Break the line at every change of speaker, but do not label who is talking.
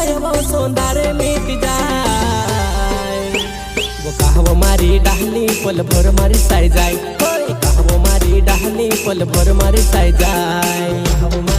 जाए वो सौंदर्य मिट जाए। वो कहवो मारी डाहनी पल भर मारी साई जाए, कहवो मारी डाहनी पल भर मारी साई जाए।